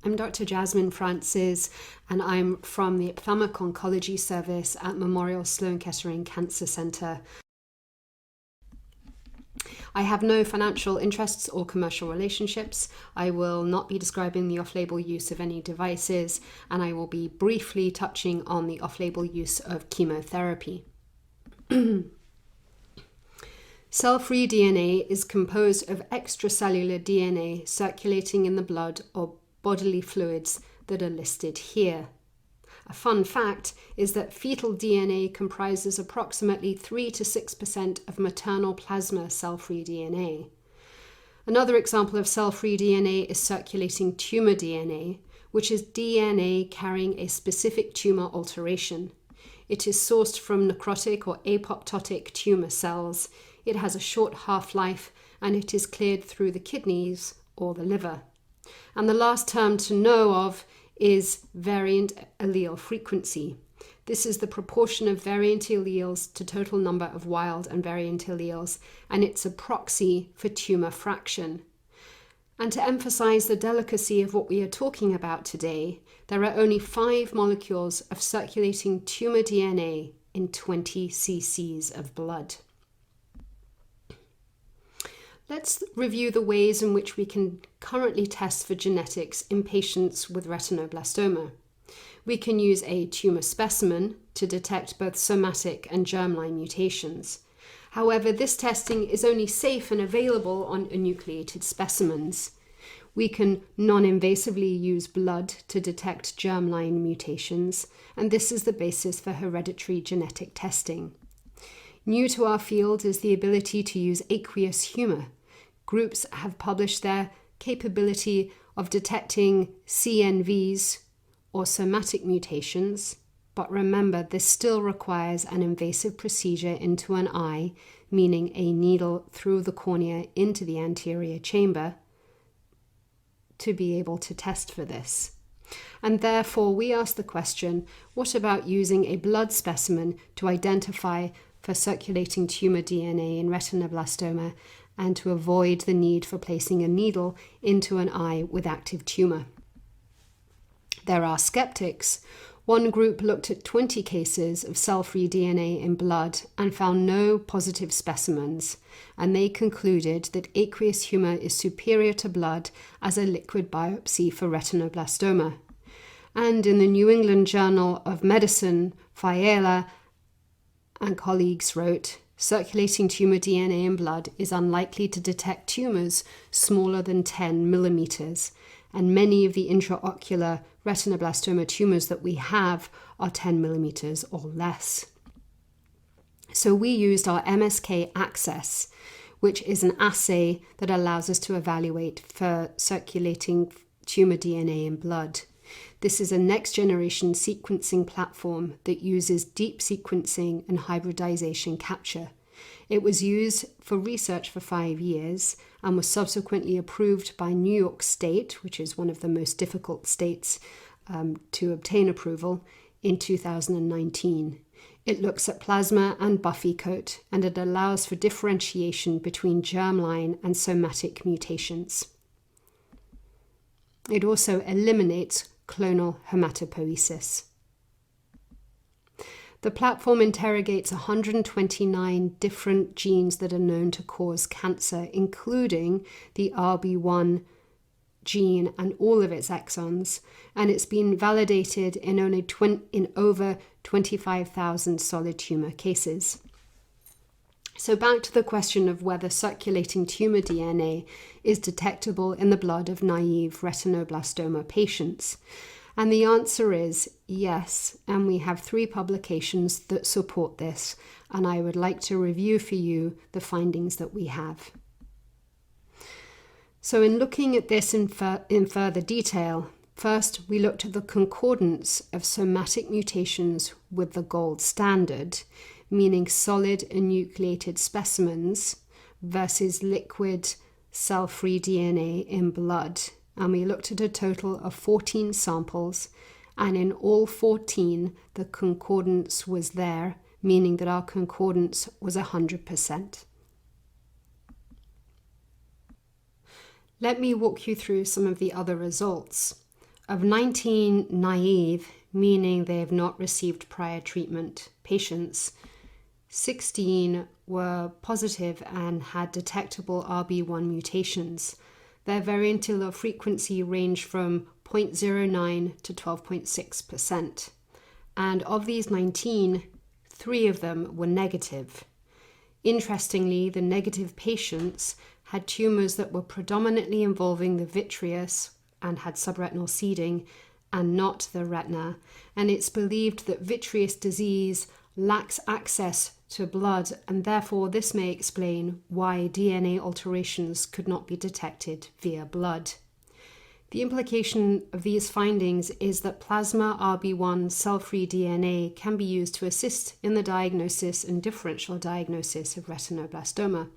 I'm Dr. Jasmine Francis, and I'm from the Ophthalmic Oncology Service at Memorial Sloan Kettering Cancer Center. I have no financial interests or commercial relationships. I will not be describing the off-label use of any devices, and I will be briefly touching on the off-label use of chemotherapy. Cell-free DNA is composed of extracellular DNA circulating in the blood or bodily fluids that are listed here. A fun fact is that fetal DNA comprises approximately 3 to 6% of maternal plasma cell-free DNA. Another example of cell-free DNA is circulating tumor DNA, which is DNA carrying a specific tumor alteration. It is sourced from necrotic or apoptotic tumor cells. It has a short half-life, and it is cleared through the kidneys or the liver. And the last term to know of is variant allele frequency. This is the proportion of variant alleles to total number of wild and variant alleles, and it's a proxy for tumor fraction. And to emphasize the delicacy of what we are talking about today, there are only 5 molecules of circulating tumor DNA in 20 cc's of blood. Let's review the ways in which we can currently test for genetics in patients with retinoblastoma. We can use a tumor specimen to detect both somatic and germline mutations. However, this testing is only safe and available on enucleated specimens. We can non-invasively use blood to detect germline mutations, and this is the basis for hereditary genetic testing. New to our field is the ability to use aqueous humor. Groups have published their capability of detecting CNVs or somatic mutations, but remember, this still requires an invasive procedure into an eye, meaning a needle through the cornea into the anterior chamber, to be able to test for this. And therefore, we ask the question, what about using a blood specimen to identify for circulating tumor DNA in retinoblastoma and to avoid the need for placing a needle into an eye with active tumor? There are skeptics. One group looked at 20 cases of cell-free DNA in blood and found no positive specimens, and they concluded that aqueous humor is superior to blood as a liquid biopsy for retinoblastoma. And in the New England Journal of Medicine, Allele and colleagues wrote, circulating tumor DNA in blood is unlikely to detect tumors smaller than 10 millimeters, and many of the intraocular retinoblastoma tumors that we have are 10 millimeters or less. So we used our MSK Access, which is an assay that allows us to evaluate for circulating tumor DNA in blood. This is a next-generation sequencing platform that uses deep sequencing and hybridization capture. It was used for research for 5 years and was subsequently approved by New York State, which is one of the most difficult states to obtain approval, in 2019. It looks at plasma and buffy coat, and it allows for differentiation between germline and somatic mutations. It also eliminates clonal hematopoiesis. The platform interrogates 129 different genes that are known to cause cancer, including the RB1 gene and all of its exons, and it's been validated in over 25,000 solid tumor cases. So back to the question of whether circulating tumor DNA is detectable in the blood of naive retinoblastoma patients. And the answer is yes, and we have 3 publications that support this, and I would like to review for you the findings that we have. So in looking at this in further detail, first we looked at the concordance of somatic mutations with the gold standard, meaning solid enucleated specimens versus liquid cell-free DNA in blood. And we looked at a total of 14 samples, and in all 14, the concordance was there, meaning that our concordance was 100%. Let me walk you through some of the other results. Of 19 naive, meaning they have not received prior treatment, patients, 16 were positive and had detectable RB1 mutations. Their variant allele frequency ranged from 0.09 to 12.6%. And of these 19, 3 of them were negative. Interestingly, the negative patients had tumors that were predominantly involving the vitreous and had subretinal seeding and not the retina. And it's believed that vitreous disease lacks access to blood, and therefore this may explain why DNA alterations could not be detected via blood. The implication of these findings is that plasma RB1 cell-free DNA can be used to assist in the diagnosis and differential diagnosis of retinoblastoma.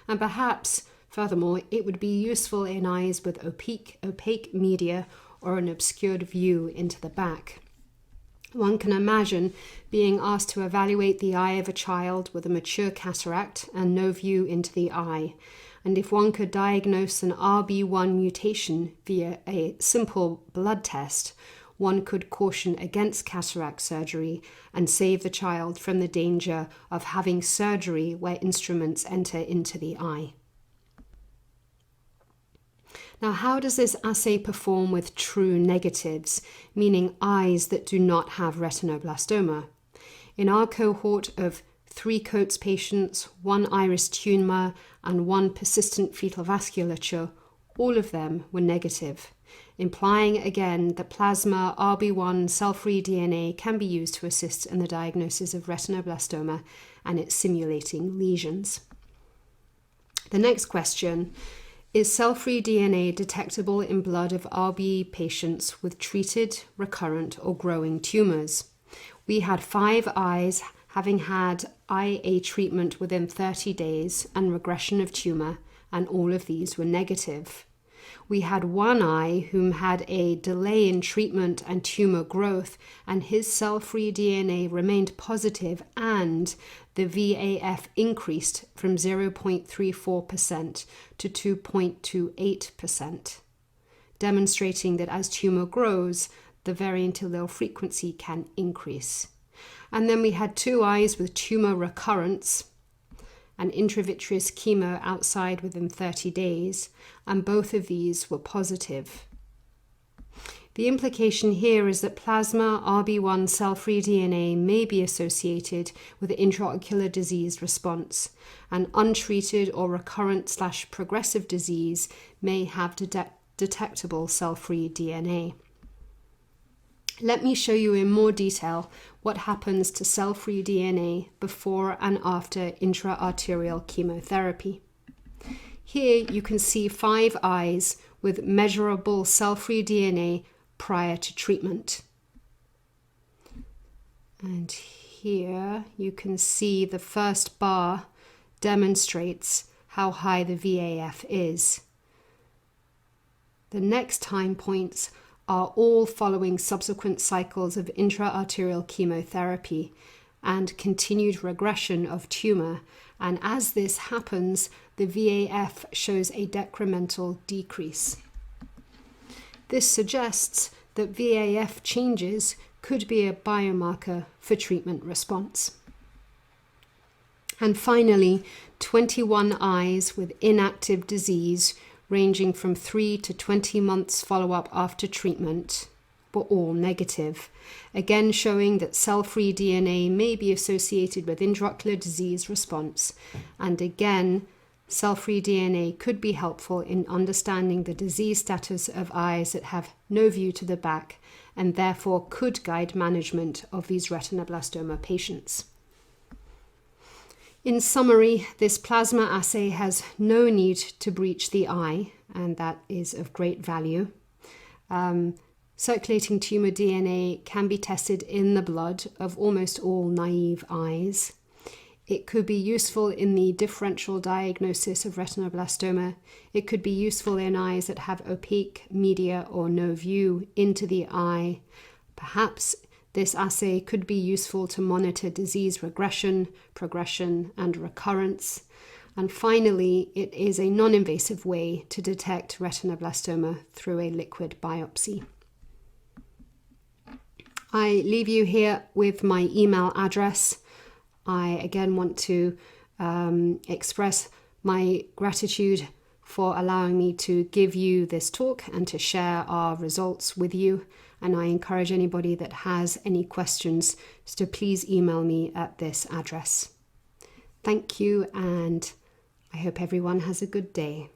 And perhaps, furthermore, it would be useful in eyes with opaque media or an obscured view into the back. One can imagine being asked to evaluate the eye of a child with a mature cataract and no view into the eye. And if one could diagnose an RB1 mutation via a simple blood test, one could caution against cataract surgery and save the child from the danger of having surgery where instruments enter into the eye. Now, how does this assay perform with true negatives, meaning eyes that do not have retinoblastoma? In our cohort of 3 Coates patients, 1 iris tumor, and 1 persistent fetal vasculature, all of them were negative, implying again that plasma RB1 cell-free DNA can be used to assist in the diagnosis of retinoblastoma and its simulating lesions. The next question: is cell-free DNA detectable in blood of RB patients with treated, recurrent, or growing tumors? We had 5 eyes having had IA treatment within 30 days and regression of tumor, and all of these were negative. We had 1 eye whom had a delay in treatment and tumor growth, and his cell-free DNA remained positive, and the VAF increased from 0.34% to 2.28%, demonstrating that as tumor grows, the variant allele frequency can increase. And then we had 2 eyes with tumor recurrence and intravitreous chemo outside within 30 days, and both of these were positive. The implication here is that plasma RB1 cell-free DNA may be associated with intraocular disease response, and untreated or recurrent/progressive disease may have detectable cell-free DNA. Let me show you in more detail what happens to cell-free DNA before and after intra-arterial chemotherapy. Here you can see 5 eyes with measurable cell-free DNA prior to treatment. And here you can see the first bar demonstrates how high the VAF is. The next time points are all following subsequent cycles of intra-arterial chemotherapy and continued regression of tumor, and as this happens, the VAF shows a decremental decrease. This suggests that VAF changes could be a biomarker for treatment response. And finally, 21 eyes with inactive disease ranging from 3 to 20 months follow-up after treatment were all negative, again showing that cell-free DNA may be associated with intraocular disease response, and again cell-free DNA could be helpful in understanding the disease status of eyes that have no view to the back, and therefore could guide management of these retinoblastoma patients. In summary, this plasma assay has no need to breach the eye, and that is of great value. Circulating tumor DNA can be tested in the blood of almost all naive eyes. It could be useful in the differential diagnosis of retinoblastoma. It could be useful in eyes that have opaque media or no view into the eye. Perhaps this assay could be useful to monitor disease regression, progression, and recurrence. And finally, it is a non-invasive way to detect retinoblastoma through a liquid biopsy. I leave you here with my email address. I again want to express my gratitude for allowing me to give you this talk and to share our results with you. And I encourage anybody that has any questions to please email me at this address. Thank you, and I hope everyone has a good day.